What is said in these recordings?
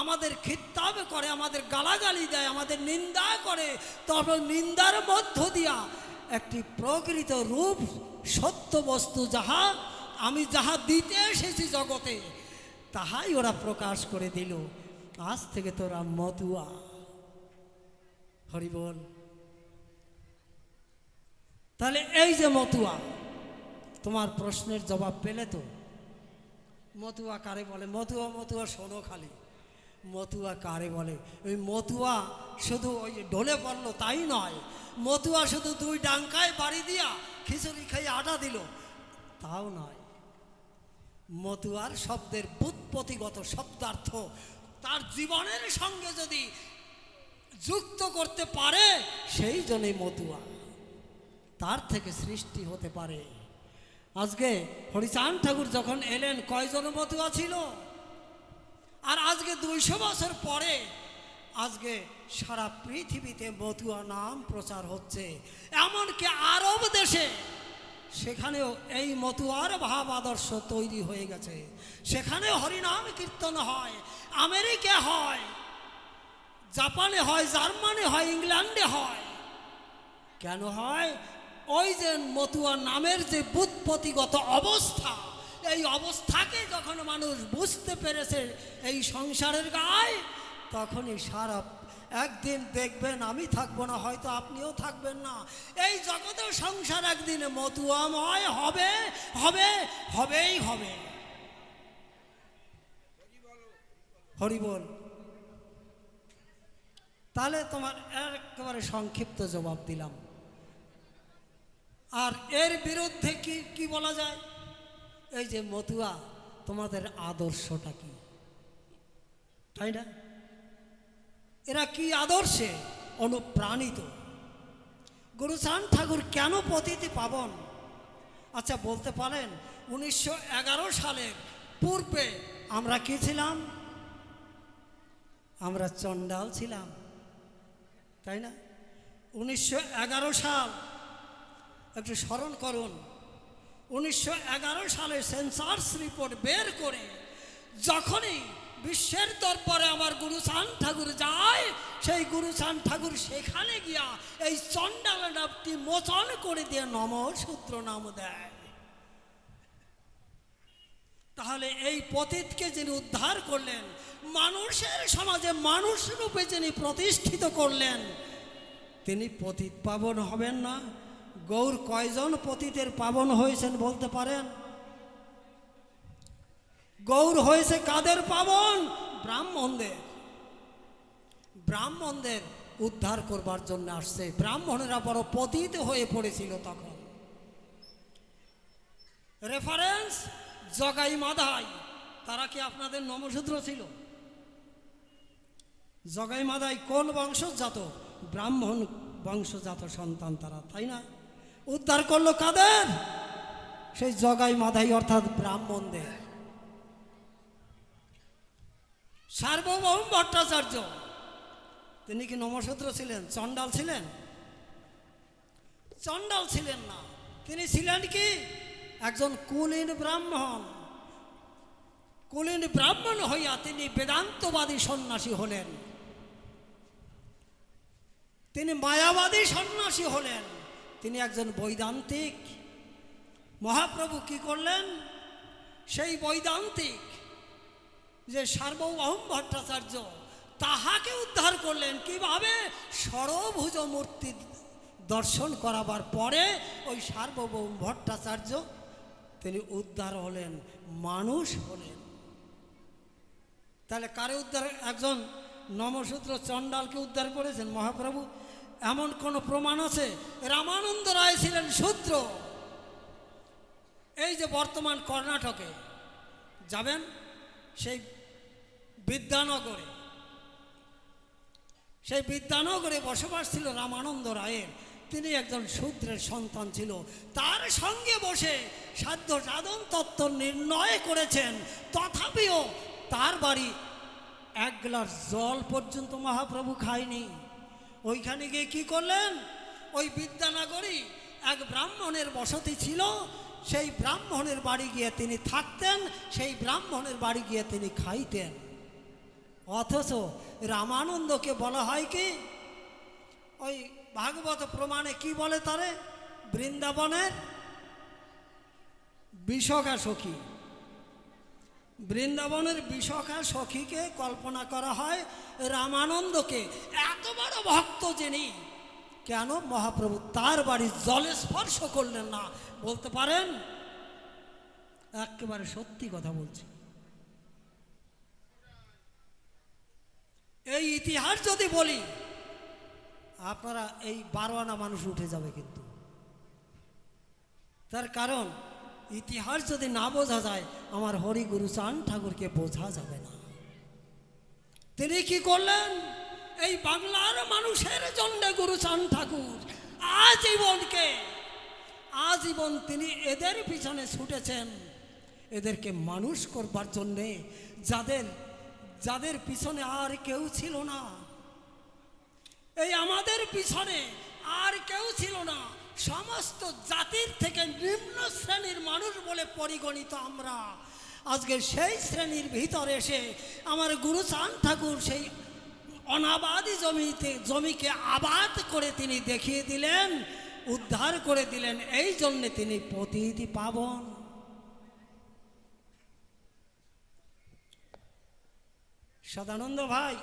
আমাদের খিত্তাব করে, আমাদের গালাগালি দেয়, আমাদের নিন্দা করে, তবে নিন্দার মধ্য দিয়া একটি প্রকৃত রূপ সত্য বস্তু যাহা আমি যাহা দিতে এসেছি জগতে তাহাই ওরা প্রকাশ করে দিল। আজ থেকে তোরা মতুয়া। হরি বল। তাহলে এই যে মতুয়া, তোমার প্রশ্নের জবাব পেলে তো? মতুয়া কারে বলে? মতুয়া মতুয়া শোনো খালি, মতুয়া কারে বলে? ওই মতুয়া শুধু ওই ঢোলে পড়লো তাই নয়, মতুয়া শুধু দুই ডাঙ্কায় বাড়ি দিয়া খিচুড়ি খাইয়ে আটা দিল তাও নয়। মতুয়ার শব্দের ব্যুৎপত্তিগত শব্দার্থ তার জীবনের সঙ্গে যদি যুক্ত করতে পারে সেই জন্যই মতুয়া, তার থেকে সৃষ্টি হতে পারে। আজকে হরিচাঁদ ঠাকুর যখন এলেন কয়জন মতুয়া ছিল? আর আজকে 200 বছর পরে আজকে সারা পৃথিবীতে মতুয়া নাম প্রচার হচ্ছে। এমনকি আরব দেশে সেখানেও এই মতুয়ার ভাব আদর্শ তৈরি হয়ে গেছে। সেখানেও হরিনাম কীর্তন হয়, আমেরিকা হয়, জাপানে হয়, জার্মানি হয়, ইংল্যান্ডে হয়। কেন হয়? ওই যে মতুয়া নামের যে ব্যুৎপত্তিগত অবস্থা, এই অবস্থাকে যখন মানুষ বুঝতে পেরেছে এই সংসারের গায়ে, তখনই সারা একদিন দেখবেন আমি থাকবো না, হয়তো আপনিও থাকবেন না, এই জগতের সংসার একদিন মতুয়াময় হবে, হবে, হবেই হবে। হরি বল। তাহলে তোমার একেবারে সংক্ষিপ্ত জবাব দিলাম। আর এর বিরুদ্ধে কি কি বলা যায়? এই যে মতুয়া, তোমাদের আদর্শটা কি? তাই না? এরা কি আদর্শে অনুপ্রাণিত? গুরুচাঁদ ঠাকুর কেন পতিত পাবন? আচ্ছা বলতে পারেন 1911 সালের পূর্বে আমরা কি ছিলাম? আমরা চণ্ডাল ছিলাম, তাই না? 1911 সাল একটু স্মরণ করুন। 1911 সালে সেন্সাস রিপোর্ট বের করে যখনই বিশ্বের দরবারে আমার গুরুচাঁদ ঠাকুর যায়, সেই গুরুচাঁদ ঠাকুর সেখানে গিয়া এই চণ্ডাল নামটি মোচন করে দিয়ে নমঃশূদ্র নাম দেয়। তাহলে এই পতিতকে যিনি উদ্ধার করলেন, মানুষের সমাজে মানুষ রূপে যিনি প্রতিষ্ঠিত করলেন, তিনি পতিত পাবন হবেন না? গৌর কয়জন পতিতের পাবন হয়েছেন বলতে পারেন? গৌর হয়েছে কাদের পাবন? ব্রাহ্মণদের। ব্রাহ্মণদের উদ্ধার করবার জন্য আসছে। ব্রাহ্মণেরা বড় পতিত হয়ে পড়েছিল তখন। রেফারেন্স জগাই মাধাই, তারা কি আপনাদের নমশূদ্র ছিল? জগাই মাধাই কোন বংশজাত? ব্রাহ্মণ বংশজাত সন্তান তারা, তাই না? উদ্ধার করলো কাদের? সেই জগাই মাধাই অর্থাৎ ব্রাহ্মণদের। সার্বভৌম ভট্টাচার্য তিনি কি নমশূদ্র ছিলেন? চণ্ডাল ছিলেন? চণ্ডাল ছিলেন না, তিনি ছিলেন কি একজন কুলীন ব্রাহ্মণ। কুলীন ব্রাহ্মণ হইয়া তিনি বেদান্তবাদী সন্ন্যাসী হলেন, তিনি মায়াবাদী সন্ন্যাসী হলেন, তিনি একজন বৈদান্তিক। মহাপ্রভু কি করলেন? সেই বৈদান্তিক যে সার্বভৌম ভট্টাচার্য, তাহাকে উদ্ধার করলেন। কিভাবে? ষড়ভুজ মূর্তি দর্শন করাবার পরে ওই সার্বভৌম ভট্টাচার্য তিনি উদ্ধার হলেন, মানুষ হলেন। তাহলে কারে উদ্ধার? একজন নমশূদ্র চণ্ডালকে উদ্ধার করেছেন মহাপ্রভু। এমন কোন প্রমাণ আছে? রামানন্দ রায় ছিলেন শূদ্র। এই যে বর্তমান কর্ণাটকে যাবেন, সেই বিদ্যানগরে, সেই বিদ্যানগরে বসবাস ছিল রামানন্দ রায়ের। তিনি একজন শূদ্রের সন্তান ছিল। তার সঙ্গে বসে সাধ্য সাধন তত্ত্ব নির্ণয় করেছেন। তথাপিও তার বাড়ি এক গ্লাস জল পর্যন্ত মহাপ্রভু খায়নি। ওইখানে গিয়ে কি করলেন? ওই বিদ্যানগরী এক ব্রাহ্মণের বসতি ছিল, সেই ব্রাহ্মণের বাড়ি গিয়ে তিনি থাকতেন, সেই ব্রাহ্মণের বাড়ি গিয়ে তিনি খাইতেন। অথচ রামানন্দকে বলা হয় কি, ওই ভাগবত প্রমাণে কি বলে তারে, বৃন্দাবনের বিশাখা সখী। বৃন্দাবনের বিশাখা সখীকে কল্পনা করা হয় রামানন্দকে। এত বড় ভক্ত যিনি, কেন মহাপ্রভু তার বাড়ির জলে স্পর্শ করলেন না বলতে পারেন? একেবারে সত্যি কথা বলছি। এই ইতিহাস যদি বলি, আপনারা এই 12 আনা মানুষ উঠে যাবে কিন্তু। তার কারণ ইতিহাস যদি না বোঝা যায়, আমার হরি গুরু চাঁদ ঠাকুরকে বোঝা যাবে না। তিনি কি করলেন? এই বাংলার মানুষের জন্য গুরু চাঁদ ঠাকুর আজীবন তিনি এদের পিছনে ছুটেছেন, এদেরকে মানুষ করবার জন্যে, যাদের পিছনে আর কেউ ছিল না। এই আমাদের পিছনে আর কেউ ছিল না। সমস্ত জাতির থেকে নিম্ন শ্রেণীর মানুষ বলে পরিগণিত আমরা, আজকে সেই শ্রেণীর ভিতরে এসে আমার গুরু চাঁদ ঠাকুর সেই অনাবাদী জমিকে আবাদ করে তিনি দেখিয়ে দিলেন, উদ্ধার করে দিলেন। এই জন্যে তিনি পতিত পাবন। সদানন্দ ভাই,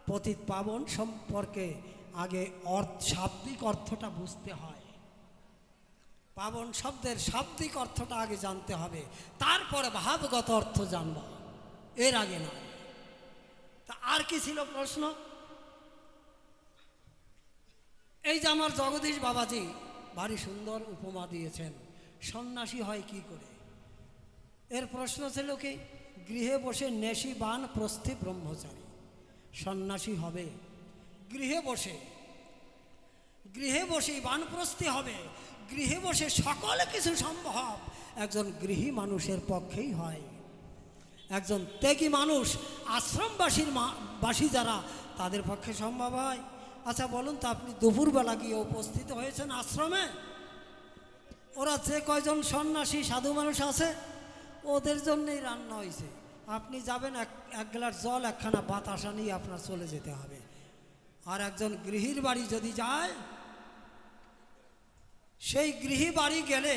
পতিত পাবন সম্পর্কে আগে শাব্দিক অর্থটা বুঝতে হয়। পাবন শব্দের শাব্দিক অর্থটা আগে জানতে হবে, তারপরে ভাবগত অর্থ জানব, এর আগে নয়। তা আর কি ছিল প্রশ্ন? এই যে আমার জগদীশ বাবাজি ভারী সুন্দর উপমা দিয়েছেন, সন্ন্যাসী হয় কি করে। এর প্রশ্ন ছিল কি, গৃহে বসে নেশি বান প্রস্থি ব্রহ্মচারী সন্ন্যাসী হবে। গৃহে বসেই বানপ্রস্থি হবে। গৃহে বসে সকল কিছু সম্ভব একজন গৃহী মানুষের পক্ষেই হয়। একজন ত্যাগী মানুষ, বাসী যারা, তাদের পক্ষে সম্ভব হয়। আচ্ছা বলুন তো, আপনি দুপুরবেলা গিয়ে উপস্থিত হয়েছেন আশ্রমে, ওরা যে কয়জন সন্ন্যাসী সাধু মানুষ আছে ওদের জন্যই রান্না হয়েছে। আপনি যাবেন, এক গ্লাস জল একখানা বাতাসা নিয়ে আপনার চলে যেতে হবে। আর একজন গৃহীর বাড়ি যদি যায়, সেই গৃহী বাড়ি গেলে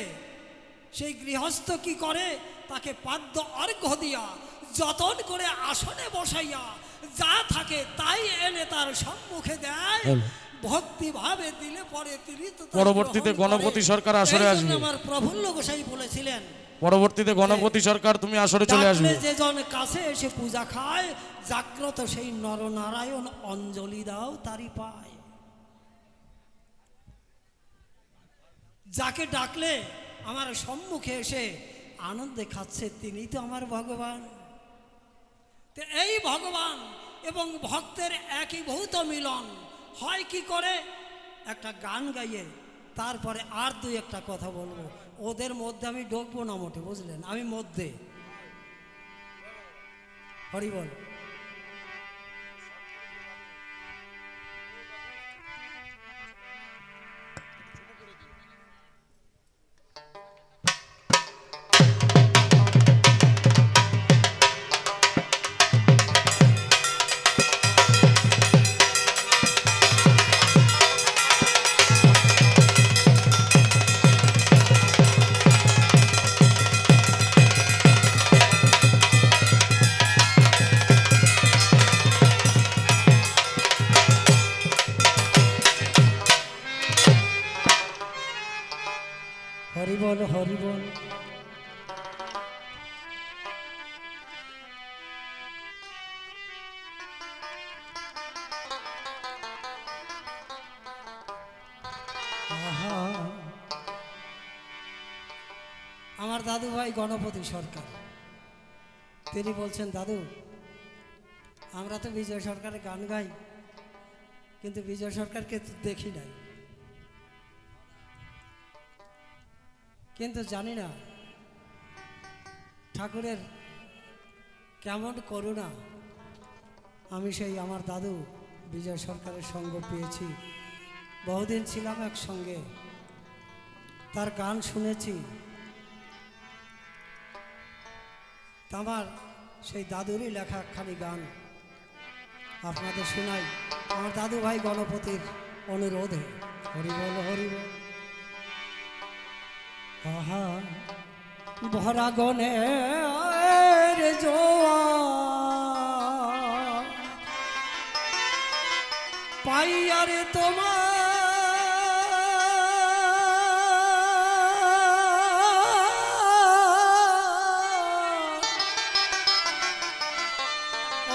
সেই গৃহস্থ কি করে, তাকে পাদ্য অর্ঘ্য দিয়া যতন করে আসনে বসাইয়া যা থাকে তাই এনে তার সম্মুখে দেয়। ভক্তি ভাবে দিলে পরে তিনি তো পরবর্তীতে গণপতি সরকার আসরে আসবে। আমার প্রফুল্ল গোসাই বলেছিলেন, পরবর্তীতে গণপতি সরকার তুমি আসরে চলে আসবে। যে জন কাছে এসে পূজা খায়, জাগ্রত সেই নরনারায়ণ অঞ্জলি দাও তারি পায়। যাকে ডাকলে আমার সম্মুখে এসে আনন্দে খাচ্ছে, তিনি তো আমার ভগবান। তো এই ভগবান এবং ভক্তের একীভূত মিলন হয় কি করে? একটা গান গাইয়ে তারপরে আর দুই একটা কথা বলবো। ওদের মধ্যে আমি ঢুকবো না মোটে, বুঝলেন? আমি মধ্যে হরি বল। হরি বল, হরি বল। আমার দাদু ভাই গণপতি সরকার, তিনি বলছেন, দাদু আমরা তো বিজয় সরকারের গান গাই, কিন্তু বিজয় সরকারকে দেখি নাই, কিন্তু জানি না ঠাকুরের কেমন করুণা। আমি সেই আমার দাদু বিজয় সরকারের সঙ্গ পেয়েছি, বহুদিন ছিলাম একসঙ্গে, তার গান শুনেছি। আমার সেই দাদুরই লেখা একখানি গান আপনাদের শোনাই আমার দাদু ভাই গণপতির অনুরোধে। হরি বল হরি বল। আহা ভরা গনের জোয়ার পাইয়ারে তোমার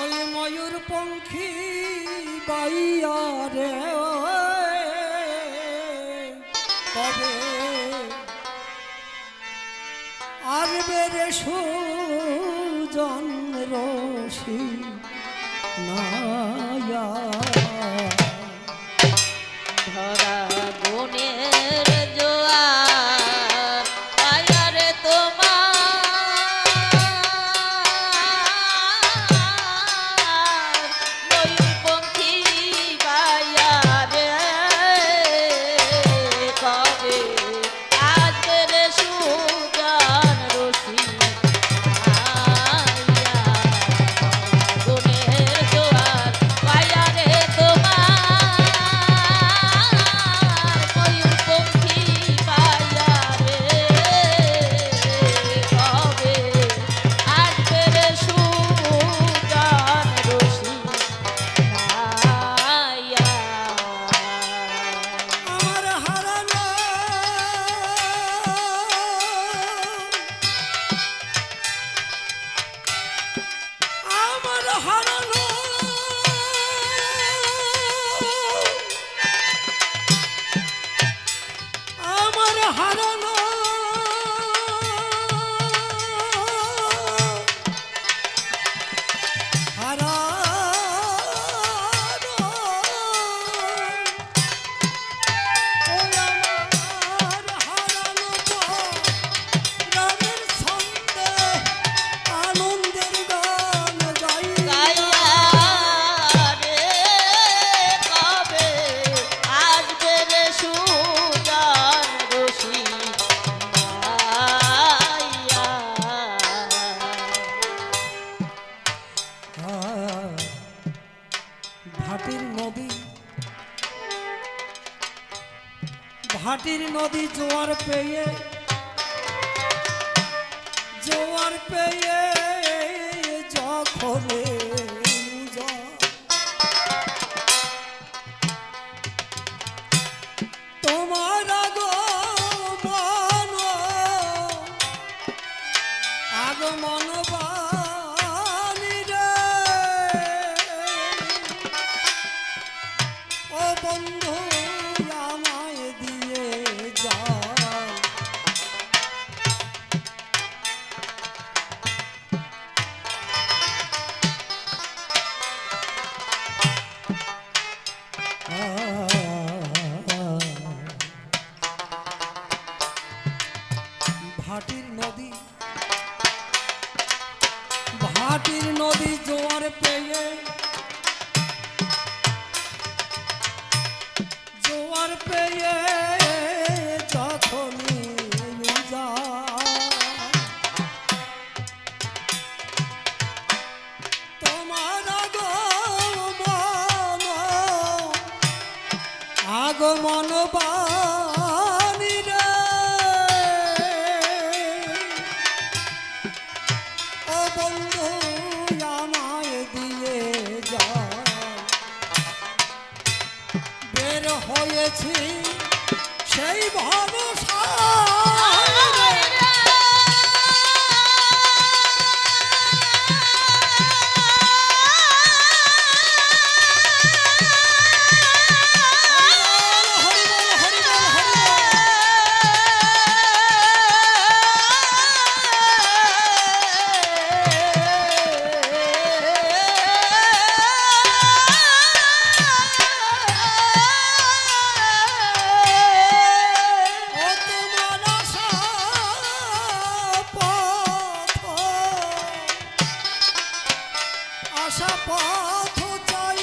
ওই ময়ূর পঙ্খী বাইয়ারে কবে আসবে রে সুজন রশি নায়া ধরা গুণের জোয়ার আয়ারে তোমার ময়ূরপঙ্খী বায়ারে কবে আসবে রে সুজন রশি গুণের জোয়ার আয়ারে তোমার ময়ূরপঙ্খী বায়ারে কবে আসবে রে সুজন রশি আমার হারানো আমার হারানো আমার হারানো আনন্দের গান গাই রে কবে আসবে রে সুজন রশি ভাটির নদী ভাটির নদী জোয়ার পেয়ে যখন তোমার আগমন বাণী রে ও বন্ধু আমায় দিয়ে যায় ভাটির নদী জোয়ার পেয়ে যখনই তোমার আগমন বাণী রে ও বন্ধু আমায় দিয়ে যায় বের হয়েছি সেই ভরসা আশা পথ চাই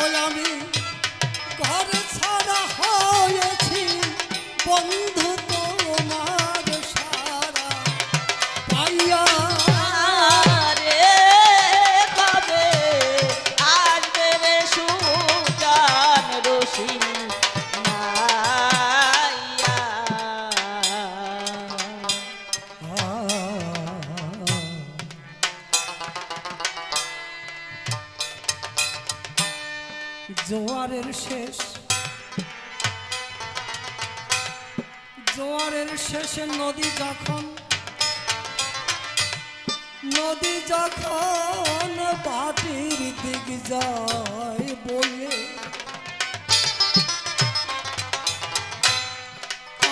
ওই আমি ঘর ছাড়া হয়েছি বন্ধু তোমার সাথে জোয়ারের শেষ, জোয়ারের শেষে নদী যখন বাটির দিক যায় বয়ে,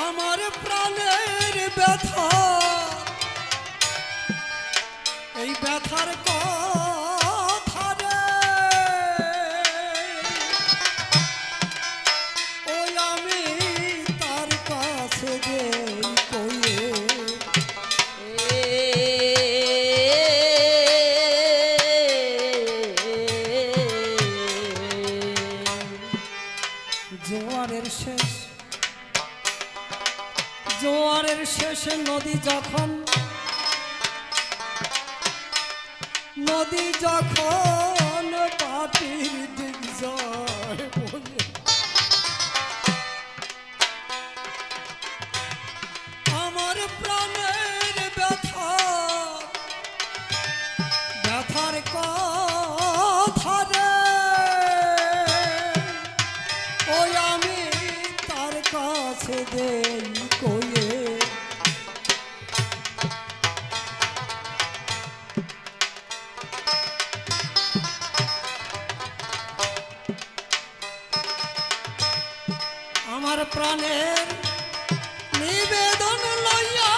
আমার প্রাণের ব্যথা, এই ব্যথার কথা রে ওই আমি তার কাছে যাই কইয়ে। জোয়ারের শেষ, জোয়ারের শেষে নদী যখন পাটির দিক যায় বলে, আমার প্রাণের ব্যথা, ব্যথার কথা রে ওই আমি তার কাছে দেই কইয়ে। আমার প্রাণের নিবেদন লইয়া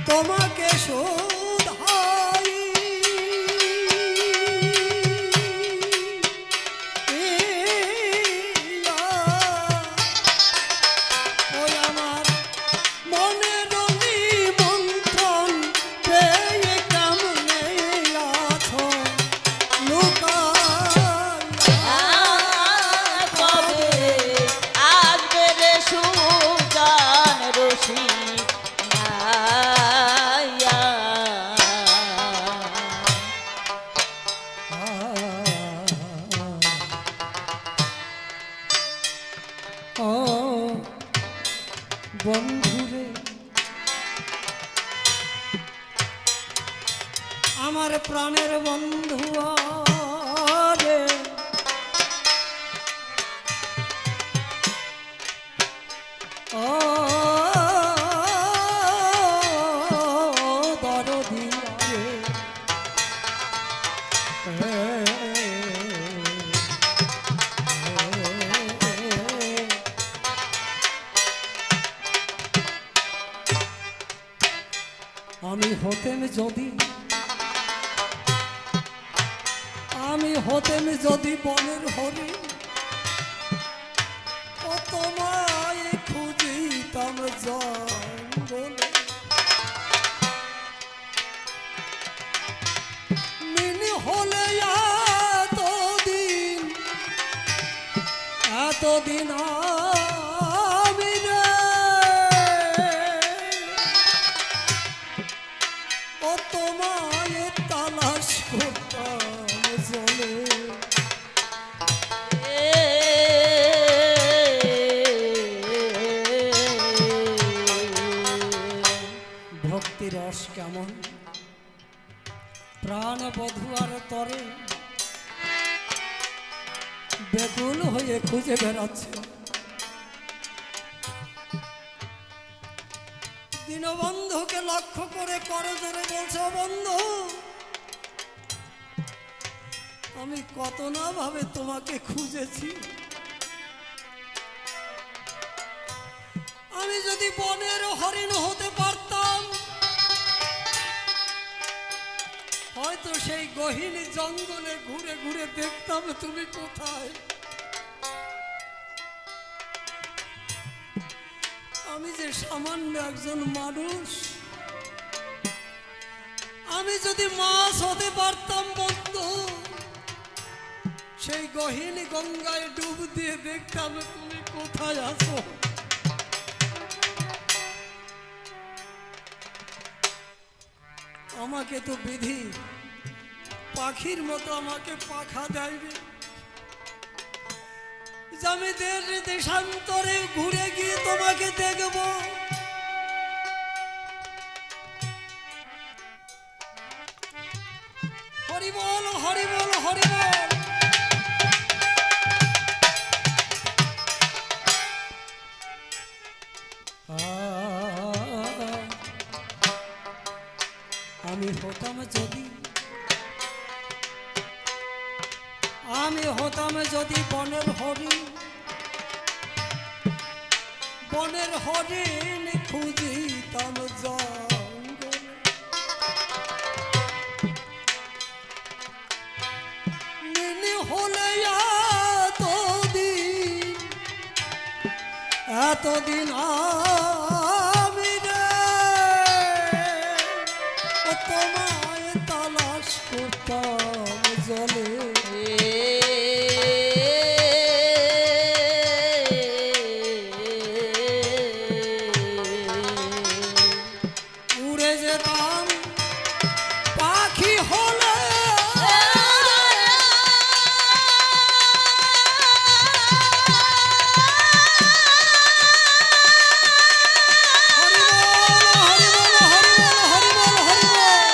তোমাকে শোধাই, ওই আমার মনের নিমন্ত্রণ পেয়ে কেমনে আছো লুকাইয়া। কবে আসবে রে সুজান রসিক নাইয়া। ও বন্ধুরে, আমার প্রাণের বন্ধু রে, ও দরদি রে, আমি হতেম যদি, আমি হতেম যদি বনের হরি, ও তোমায় খুঁজিতাম জঙ্গলে, মিনি হলে এতদিন, এতদিন আমি রে ও তোমায় তালাশ করতাম জলে। ভক্তি রস কেমন প্রাণ বধুয়ার তরে বেকুল হয়ে খুঁজে বেড়াচ্ছে। দীনবন্ধুকে লক্ষ্য করে করজোরে বলছে, ও বন্ধু আমি কত না ভাবে তোমাকে খুঁজেছি, আমি যদি বনের হরিণ হতে পারতাম হয়তো সেই গহীন জঙ্গলে ঘুরে ঘুরে দেখতাম তুমি কোথায়। আমি যে সামান্য একজন মানুষ, আমি যদি মাছ হতে পারতাম বন্ধু, সেই গহীন গঙ্গায় ডুব দিয়ে দেখতাম তুমি কোথায় আছো। আমাকে তো বিধি পাখির মতো আমাকে পাখা দেয়নি, যে আমি দেশান্তরে ঘুরে গিয়ে তোমাকে দেখব। হরি বল, হরি বল, হরি বল। আমি হতাম যদি, আমি হতাম যদি বনের হরিণ, বনের হরিণ খুঁজিতাম জঙ্গলে। নিনি হলে এতদিন, এতদিন আমি রে তোমায় তালাশ করতাম জলে। উড়ে যেতাম পাখি হলে, হরি বল, হরি বল, হরি বল, হরি বল, হরি বল।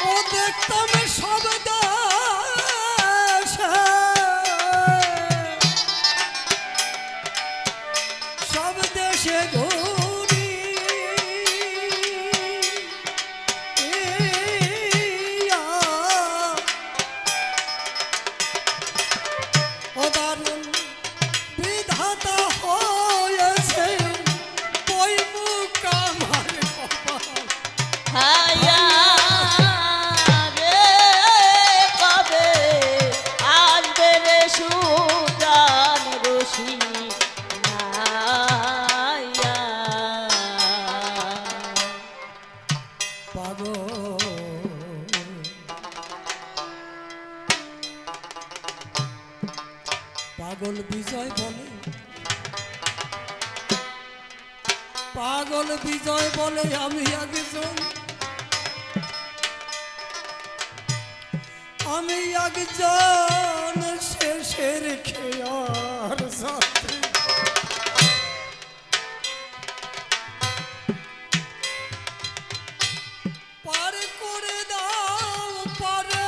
ও দেখতাম সব দেশে, সব দেশে ঘুরি, ও দারুণ বিধাতা হয়েছে ওই মুখ আমার কপাল। হায়া রে কবে আসবে রে সুজান রশি নাইয়া। পাগল পাগল বিজয় বলে, পাগল বিজয় বলে আমি একজন, আমি একজন শেষের খেয়ার সাথে। পার করে দাও পারে,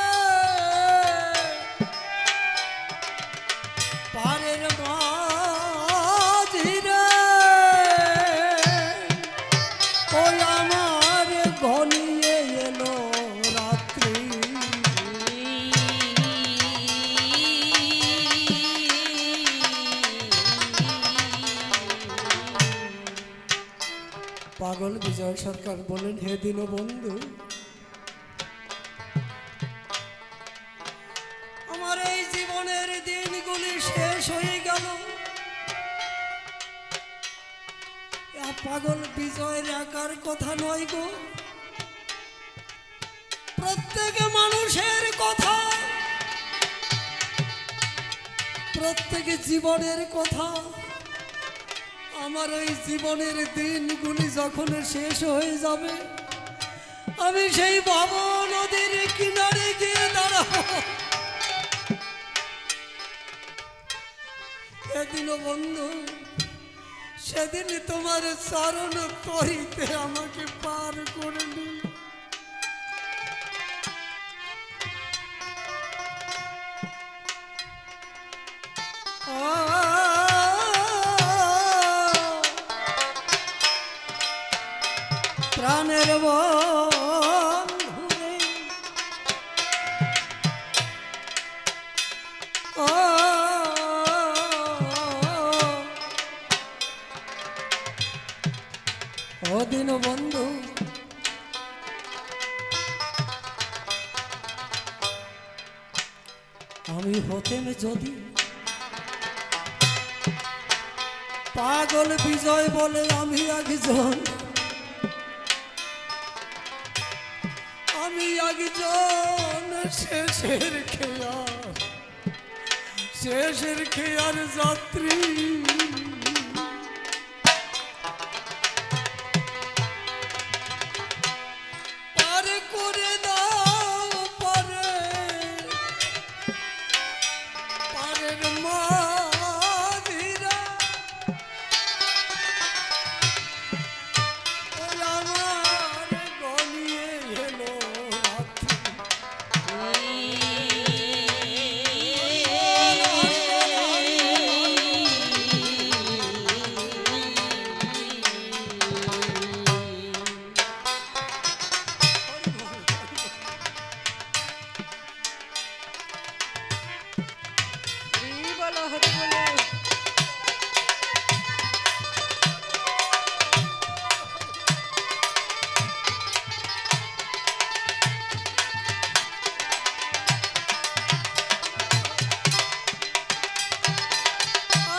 পারের মাঝিরে ওই আমার ঘনিয়ে এলো রাত্রি। পাগল বিজয় সরকার বলেন, হে দীনবন্ধু, আমার এই জীবনের দিনগুলি শেষ হয়ে গেল। পাগল বিজয়ের একার কথা নয় গো, প্রত্যেক মানুষের কথা, প্রত্যেক জীবনের কথা। আমার ওই জীবনের দিনগুলি যখন শেষ হয়ে যাবে, আমি সেই ভব নদীর কিনারে গিয়ে দাঁড়াবো। সেদিন বন্ধু, সেদিন তোমার চরণ তরিতে আমাকে পার করে নি। প্রাণের বন্ধুরে, ও দীনবন্ধু, হতেন যদি পাগল বিজয় বলে আমি একজন, আমি একজন শেষের খেয়ার যাত্রী। পার করে দাও পারে পারের মাঝিরা, ওই আমার গনিয়ে এলো রাত্রি।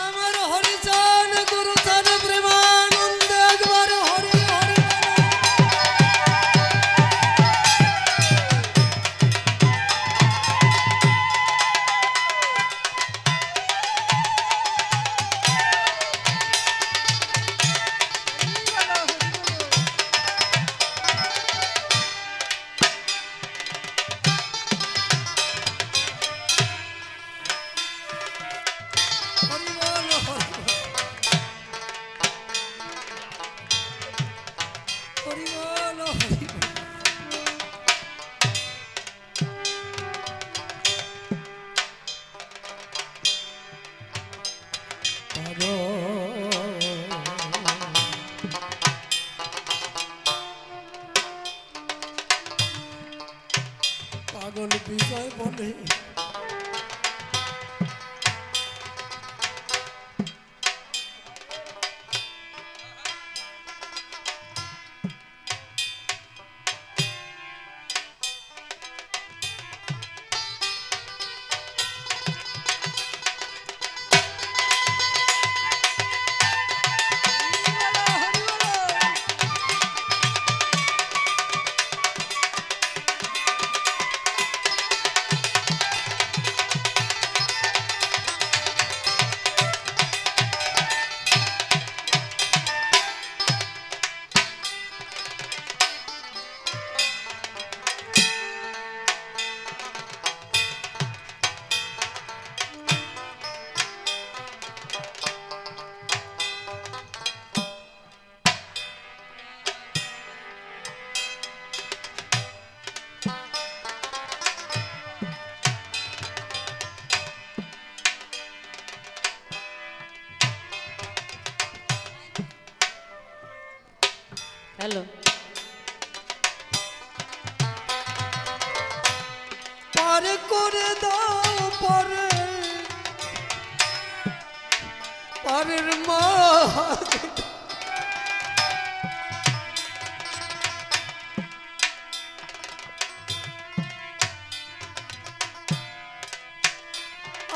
আমার হরিচান গুরুচান প্রেমানন্দ একবার হরি হরি হরি বল হরি বল হরি বল। পাগল বিজয় বলে হ্যালো পার করে দাও পারে পারের মা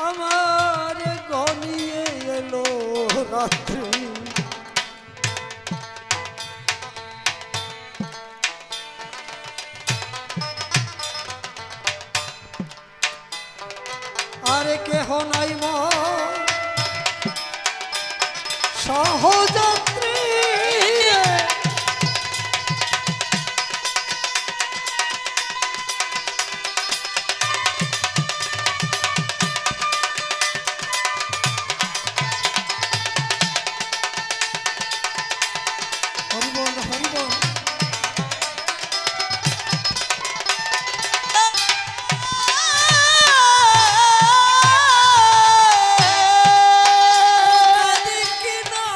আমার গনিয়ে এলো রাত্রি। আরে কেহ নাই মন সহযাত্রী, হরিবল হরিবল। কাঁদি কিনা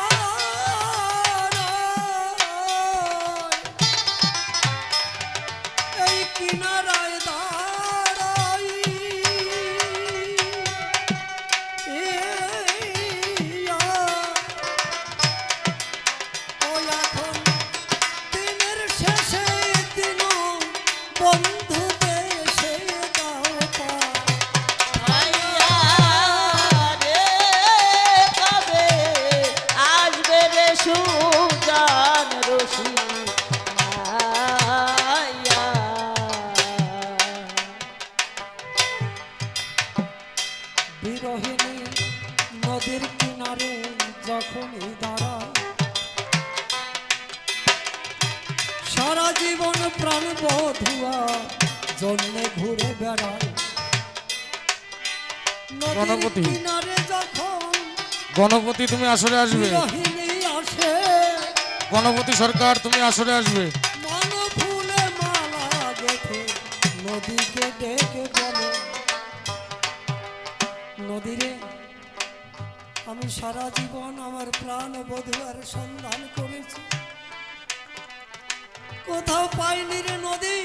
কিনারে যখনই দাঁড়ায়, সারা জীবন প্রাণ বধুয়া জন্যে ঘুরে বেড়ায়। নদীর গণপতি। কিনারে যখন গণপতি তুমি আসরে আসবে, বিরহিণী আসে, গণপতি সরকার তুমি আসরে আসবে। মন ফুলে মালা গেথে নদীকে ডেকে বলে, নদীরে আমি সারা জীবন আমার প্রাণ বধুয়ার সন্ধান করেছি, কোথাও পাইনি রে নদী।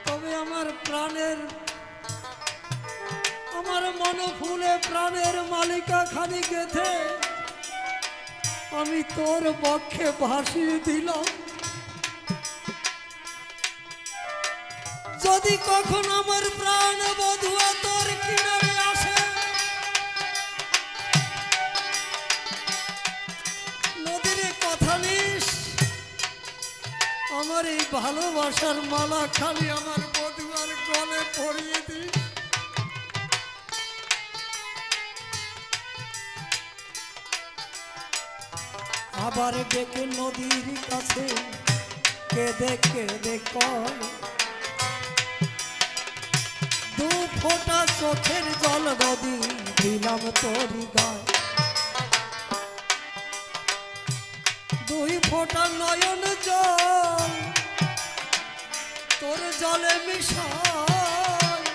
তবে আমার প্রাণের, আমার মন ফুলে প্রাণের মালিকা খানি গেথে আমি তোর বক্ষে ভাসিয়ে দিলাম। যদি কখন আমার প্রাণ বধুয়া তোর কিনারে আসে, নদীরে কথা নিস, আমার এই ভালোবাসার মালা খালি আমার বধুয়ার গলে পরিয়ে দিস। আবার ডেকে নদীর কাছে কেঁদে কেঁদে কয়, দু ফোঁটা চোখের জল নদী দিলাম তোরি গায়, দুই ফোঁটা নয়ন জল তোর জলে মিশায়,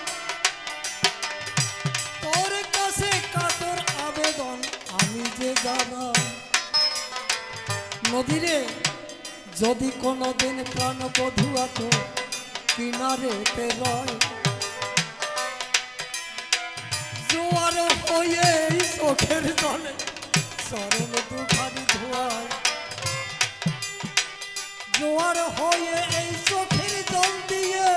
তোর কাছে কাতর আবেদন আমি যে জানাই। নদীরে যদি কোনোদিন প্রাণ বধুয়া তো কিনারেতে রয়, জোয়ার হয়ে এই চোখের জলে চরণ দুখানি ধোয়ায়, জোয়ার হয়ে এই চোখের জল দিয়ে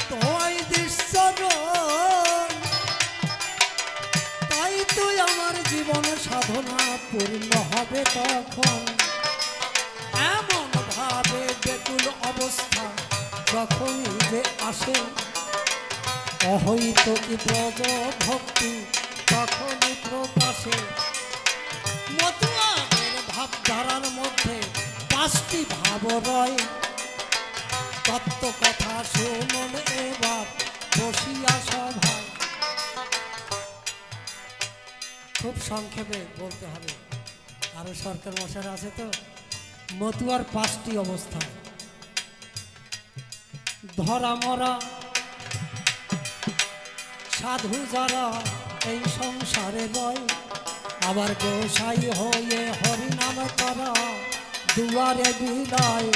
তোয়াই দৃশ্যরণ, তাই তুই আমার জীবন সাধনা পূর্ণ হবে তখন। এমন ভাবে বেকুল অবস্থা যখনই যে আসে, অহৈত কি ব্রজ ভক্তি তখনই প্রকাশে। মতুয়াদের ভাবধারার মধ্যে পাঁচটি ভাব রয়, তত্ত্ব কথা শুনুন এবার বসিয়া সভায়। খুব সংক্ষেপে বলতে হবে, আরো সরকার মশাই আছে তো। মতুয়ার পাঁচটি অবস্থা, ধরা মরা সাধু যারা এই সংসারে রয়, আবার গোসাই হয়ে হরিনাম করা দুয়ারে বিদায়,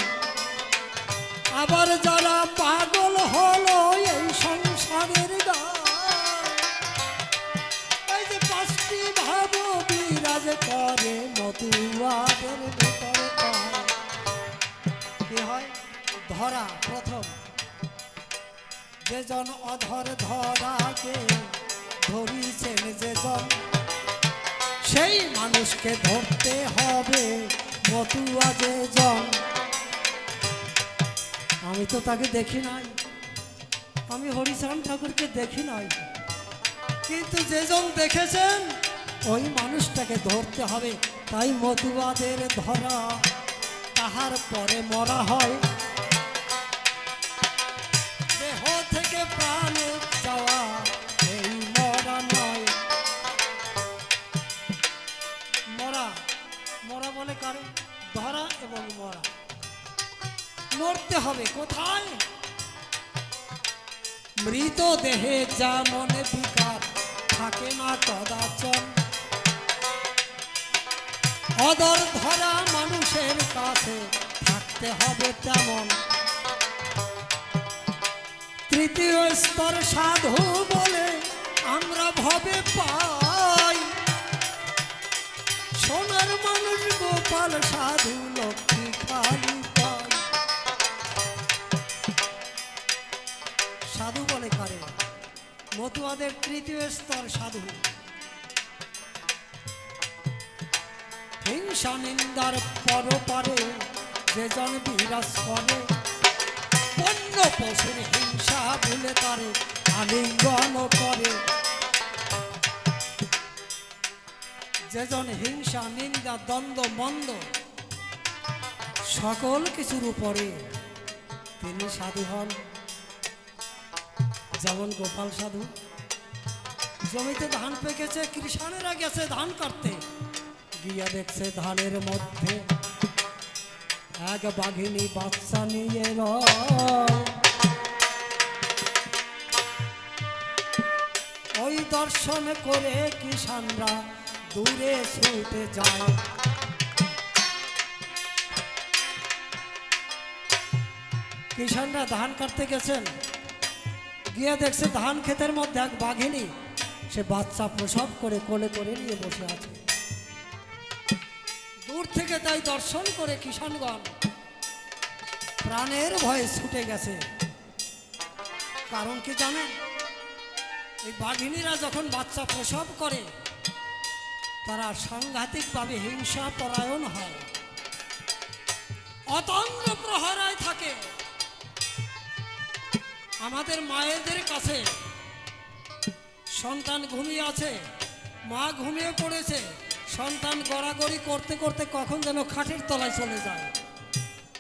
আবার যারা পাগল হলো এই সংসারের গায়, এই যে পাঁচটি ভাব বিরাজ করে মতুয়াদের ভিতরে পায়। কি হয়? ধরা প্রথম, যেজন অধর ধরাকে ধরিছেন যেজন, সেই মানুষকে ধরতে হবে মতুয়া যেজন। আমি তো তাকে দেখি নাই, আমি হরিচাঁদ ঠাকুরকে দেখি নাই, কিন্তু যেজন দেখেছেন ওই মানুষটাকে ধরতে হবে। তাই মতুয়াদের ধরা, তাহার পরে মরা হয়, দেহ থেকে প্রাণে যাওয়া এই মরা নয়। মরা, মরা বলে কারে? ধরা এবং মরা। মরতে হবে কোথায়? মৃত দেহে যা মনে বিকার থাকে না কদাচন, অদর ধরা মানুষের কাছে থাকতে হবে তেমন। তৃতীয় স্তর সাধু বলে আমরা ভবে পাই, সোনার মানুষ গোপাল সাধু লক্ষ্মী খালি পাই। সাধু বলে কারে? মতুয়াদের তৃতীয় স্তর সাধু। হিংসা নিন্দার পরপারে যেজন বিরাজ করে, বন্য পশুর হিংসা ভুলে তারে আলিঙ্গন করে। যেজন হিংসা নিন্দা দ্বন্দ্ব মন্দ সকল কিছুর উপরে তিনি সাধু হন। যেমন গোপাল সাধু জমিতে ধান পেকেছে, কৃষাণেরা গেছে ধান কাটতে, গিয়া দেখছে ধানের মধ্যে এক বাঘিনী বাচ্চা নিয়ে রয়। ওই দর্শন করে কিষানরা দূরে ছুটে যায়। কিষানরা ধান কাটতে গেছেন, গিয়ে দেখছে ধান ক্ষেতের মধ্যে এক বাঘিনী, সে বাচ্চা প্রসব করে কোলে করে নিয়ে বসে আছে। দূর থেকে তাই দর্শন করে কিষানগণ প্রাণের ভয়ে ছুটে গেছে। কারণ কি জানেন? এই বাঘিনীরা যখন বাচ্চা প্রসব করে তারা সাংঘাতিকভাবে হিংসা পরায়ণ হয়, অতন্দ্র প্রহরায় থাকে। আমাদের মায়েদের কাছে সন্তান ঘুমিয়ে আছে, মা ঘুমিয়ে পড়েছে, সন্তান গড়াগড়ি করতে করতে কখন যেন খাটের তলায় চলে যায়।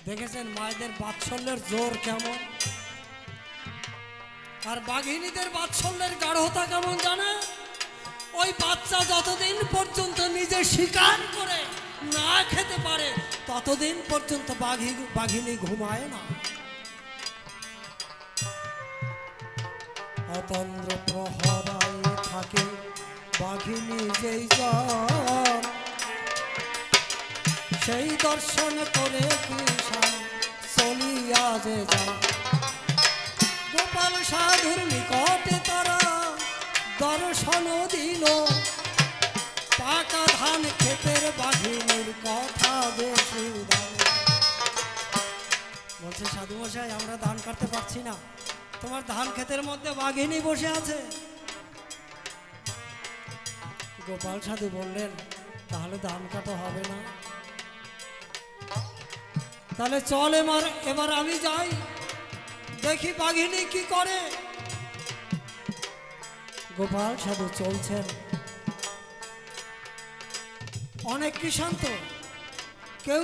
দেখেছেন মায়েদের বাৎসল্যের জোর কেমন, আর বাঘিনীদের বাৎসল্যের গাঢ়তা কেমন জানে? ওই বাচ্চা যতদিন পর্যন্ত নিজে শিকার করে না খেতে পারে ততদিন পর্যন্ত বাঘিনী ঘুমায় না। অতন্দ্র প্রহরায় থাকে বাঘিনী যেই জন, সেই দর্শন করে কিষান চলিয়া যে যায়। গোপাল সাধুর নিকটে তারা দর্শন দিল, পাকা ধান ক্ষেতের বাঘিনীর কথা বেশি বলছে, সাধু মশাই আমরা ধান কাটতে পারছি না, তোমার ধান ক্ষেতের মধ্যে বাঘিনী বসে আছে। গোপাল সাধু বললেন, তাহলে ধান কাটা হবে না, তাহলে চল এবার আমি যাই, দেখি বাঘিনী কি করে। গোপাল সাধু চলছেন। অনেক কিষান তো কেউ